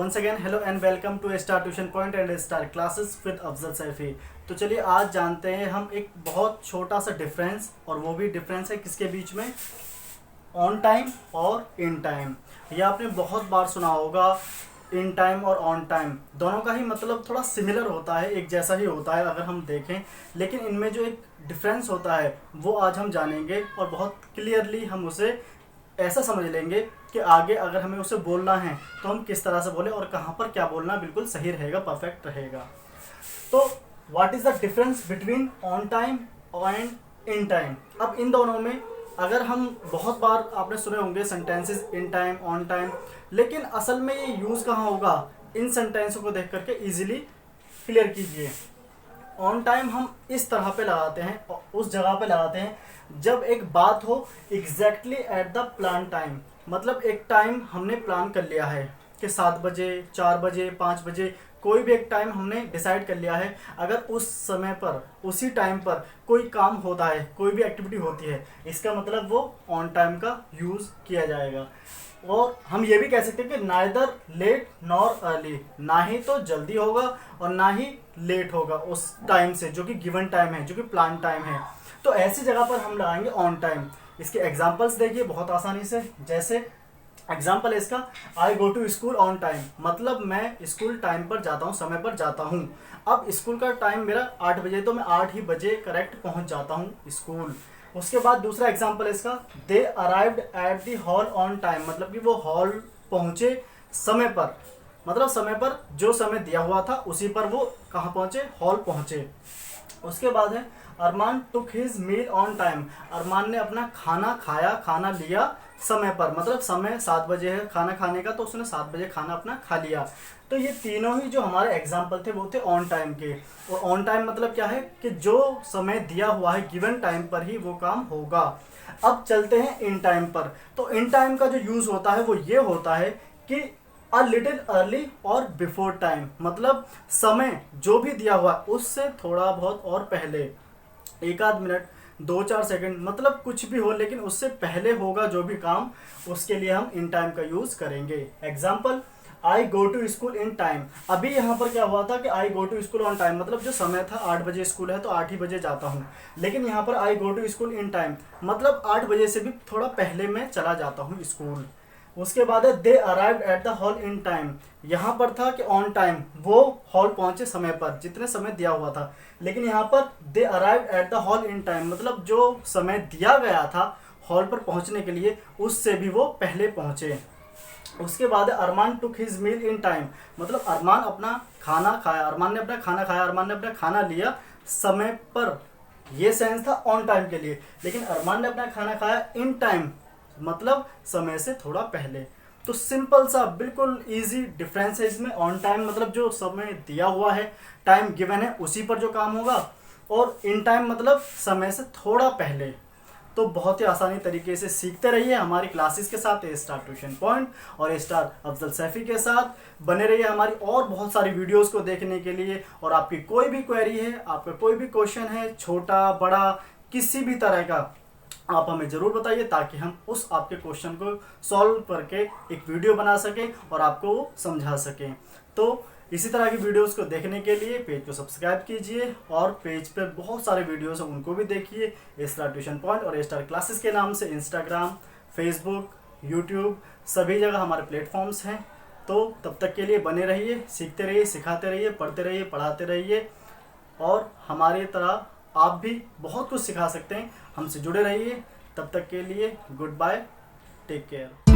Once again hello and welcome to Star Tuition Point and Star Classes with Afzal Saifi. तो चलिए आज जानते हैं हम एक बहुत छोटा सा डिफरेंस, और वो भी डिफरेंस है किसके बीच में, ऑन टाइम और इन टाइम। ये आपने बहुत बार सुना होगा, इन टाइम और ऑन टाइम दोनों का ही मतलब थोड़ा सिमिलर होता है, एक जैसा ही होता है अगर हम देखें, लेकिन इनमें जो एक डिफरेंस होता है वो आज हम जानेंगे और बहुत क्लियरली हम उसे ऐसा समझ लेंगे कि आगे अगर हमें उसे बोलना है तो हम किस तरह से बोलें और कहाँ पर क्या बोलना बिल्कुल सही रहेगा, परफेक्ट रहेगा। तो what is the difference between on time and in time. अब इन दोनों में अगर हम बहुत बार आपने सुने होंगे sentences in time on time, लेकिन असल में ये यूज़ कहाँ होगा, इन सेंटेंसों को देख करके इजीली क्लियर कीजिए। ऑन टाइम हम इस तरह पे लगाते हैं, उस जगह पे लगाते हैं जब एक बात हो exactly at the plan time. मतलब एक टाइम हमने प्लान कर लिया है कि 7 बजे 4 बजे 5 बजे कोई भी एक टाइम हमने डिसाइड कर लिया है। अगर उस समय पर उसी टाइम पर कोई काम होता है, कोई भी एक्टिविटी होती है, इसका मतलब वो ऑन टाइम का यूज़ किया जाएगा। और हम ये भी कह सकते हैं कि नाइदर लेट नॉर अर्ली, ना ही तो जल्दी होगा और ना ही लेट होगा उस टाइम से जो कि गिवन टाइम है, जो कि प्लान टाइम है। तो ऐसी जगह पर हम लगाएंगे ऑन टाइम। इसके एग्जांपल्स देखिए बहुत आसानी से। जैसे एग्जांपल है इसका, I go to school on time, मतलब मैं स्कूल टाइम पर जाता हूँ, समय पर जाता हूँ। अब स्कूल का टाइम मेरा 8 बजे, तो मैं 8 ही बजे करेक्ट पहुँच जाता हूँ स्कूल। उसके बाद दूसरा एग्जांपल है इसका, they arrived at the hall on time, मतलब कि वो हॉल पहुँचे समय पर, मतलब समय पर जो समय दिया हुआ था उसी पर वो कहाँ पहुँचे, हॉल पहुँचे। उसके बाद है Armaan took his meal on time, Armaan ने अपना खाना खाया, खाना लिया समय पर, मतलब समय 7 बजे है खाना खाने का, तो उसने 7 बजे खाना अपना खा लिया। तो ये तीनों ही जो हमारे एग्जाम्पल थे वो थे ऑन टाइम के। और ऑन टाइम मतलब क्या है कि जो समय दिया हुआ है गिवन टाइम पर ही वो काम होगा। अब चलते हैं इन टाइम पर। तो इन टाइम का जो यूज़ होता है वो ये होता है कि अ लिटिल अर्ली और बिफोर टाइम, मतलब समय जो भी दिया हुआ है उससे थोड़ा बहुत और पहले, एक आध मिनट 2-4 सेकंड, मतलब कुछ भी हो लेकिन उससे पहले होगा जो भी काम, उसके लिए हम इन टाइम का यूज़ करेंगे। Example, I go to school in time. अभी यहाँ पर क्या हुआ था कि I go to school on time, मतलब जो समय था 8 बजे स्कूल है तो 8 ही बजे जाता हूँ, लेकिन यहाँ पर I go to school in time मतलब 8 बजे से भी थोड़ा पहले मैं चला जाता हूँ स्कूल। उसके बाद है they arrived at the hall in time, यहाँ पर था कि ऑन टाइम वो हॉल पहुंचे समय पर, जितने समय दिया हुआ था, लेकिन यहाँ पर they arrived at the hall in time मतलब जो समय दिया गया था हॉल पर पहुंचने के लिए उससे भी वो पहले पहुंचे। उसके बाद अरमान टुक हिज मील इन टाइम, मतलब अरमान अपना खाना खाया, अरमान ने अपना खाना खाया, अरमान ने अपना खाना लिया समय पर, ये सेंस था ऑन टाइम के लिए, लेकिन अरमान ने अपना खाना खाया इन टाइम मतलब समय से थोड़ा पहले। तो सिंपल सा बिल्कुल इजी डिफरेंस है इसमें। ऑन टाइम मतलब जो समय दिया हुआ है, टाइम गिवन है उसी पर जो काम होगा, और इन टाइम मतलब समय से थोड़ा पहले। तो बहुत ही आसानी तरीके से सीखते रहिए हमारी क्लासेस के साथ, स्टार ट्यूशन पॉइंट और स्टार अफजल सैफी के साथ बने रहिए हमारी और बहुत सारी वीडियोस को देखने के लिए। और आपकी कोई भी क्वेरी है, आपका कोई भी क्वेश्चन है, छोटा बड़ा किसी भी तरह का, आप हमें ज़रूर बताइए ताकि हम उस आपके क्वेश्चन को सॉल्व करके एक वीडियो बना सकें और आपको वो समझा सकें। तो इसी तरह की वीडियोस को देखने के लिए पेज को सब्सक्राइब कीजिए, और पेज पर बहुत सारे वीडियोस हैं उनको भी देखिए। स्टार ट्यूशन पॉइंट और स्टार क्लासेस के नाम से इंस्टाग्राम, फेसबुक, यूट्यूब सभी जगह हमारे प्लेटफॉर्म्स हैं। तो तब तक के लिए बने रहिए, सीखते रहिए, सिखाते रहिए, पढ़ते रहिए, पढ़ाते रहिए, और हमारी तरह आप भी बहुत कुछ सिखा सकते हैं। हमसे जुड़े रहिए। तब तक के लिए गुड बाय, टेक केयर।